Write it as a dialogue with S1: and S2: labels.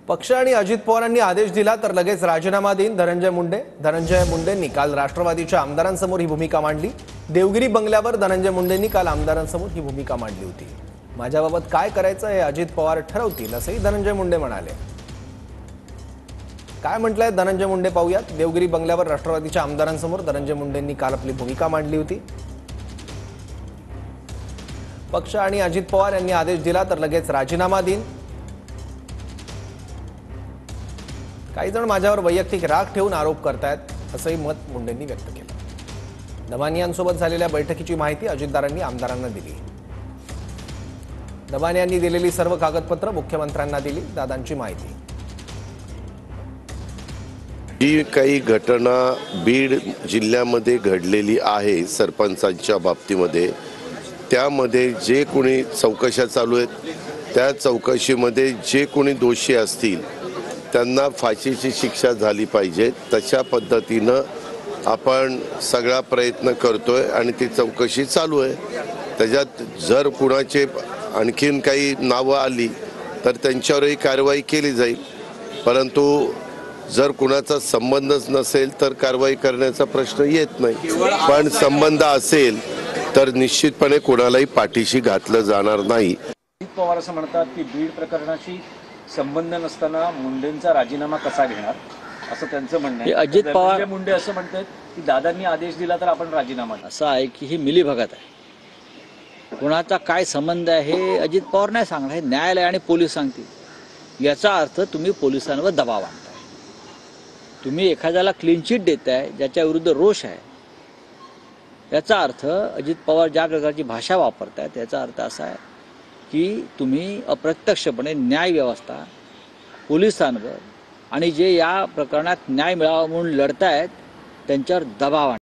S1: पक्ष आणि अजित पवारांनी आदेश दिला तर लगेच राजीनामा देईन धनंजय मुंडेंनी काल राष्ट्रवादीच्या आमदारांसमोर ही भूमिका मांडली। देवगिरी बंगल्यावर धनंजय मुंडेंनी काल आमदारांसमोर ही भूमिका मांडली होती। माझ्याबाबत काय करायचं हे अजित पवार ठरवतील असंही धनंजय मुंडे म्हणाले। काय म्हटलंय धनंजय मुंडे पाहूयात। देवगिरी बंगल्यावर राष्ट्रवादीच्या आमदारांसमोर धनंजय मुंडेंनी काल आपली भूमिका मांडली होती। पक्ष आणि अजित पवार यांनी आदेश दिला तर लगेच राजीनामा देईन। काही जण माझ्यावर वैयक्तिक राग ठेवून आरोप करतायत असंही मत मुंडेंनी व्यक्त केलं। दमानियांसोबत झालेल्या बैठकीची माहिती अजितदारांनी आमदारांना दिली। दमानियांनी दिलेली सर्व कागदपत्र मुख्यमंत्र्यांना दिली। दादांची माहिती।
S2: ही काही घटना बीड जिल्ह्यामध्ये घडलेली आहे सरपंचांच्या बाबतीमध्ये, त्यामध्ये जे कोणी चौकशा चालू आहेत त्या चौकशीमध्ये जे कोणी दोषी असतील त्यांना फाशीची शिक्षा झाली पाहिजे। तशा पद्धतीनं आपण सगळा प्रयत्न करतोय आणि ती चौकशी चालू आहे। त्याच्यात जर कुणाचे आणखीन काही नावं आली तर त्यांच्यावरही कारवाई केली जाईल, परंतु जर कुणाचा संबंधच नसेल तर कारवाई करण्याचा प्रश्न येत नाही। पण संबंध असेल तर निश्चितपणे कोणालाही पाठीशी घातलं जाणार नाही।
S3: अजित पवार असं म्हणतात की बीड प्रकरणाशी संबंध नसताना मुंडेंचा राजीनामा कसा घेणार असं त्यांचं म्हणणं आहे।
S4: अजित पवार
S3: मुंडे असं म्हणतात की दादांनी आदेश दिला तर आपण राजीनामा देऊ।
S4: असं आहे की ही मिलीभगत आहे। कुणाचा काय संबंध आहे हे अजित पवार नाही सांगणार, हे न्यायालय आणि पोलीस सांगतील। याचा अर्थ तुम्ही पोलिसांवर दबाव आणताय, तुम्ही एखाद्याला क्लीन चिट देताय ज्याच्या विरुद्ध रोष आहे। याचा अर्थ अजित पवार ज्या प्रकारची भाषा वापरतायत याचा अर्थ असा आहे की तुम्ही अप्रत्यक्षपणे न्याय व्यवस्था, पोलिसांवर आणि जे या प्रकरणात न्याय मिळावा म्हणून लढतायत त्यांच्यावर दबाव आणताय।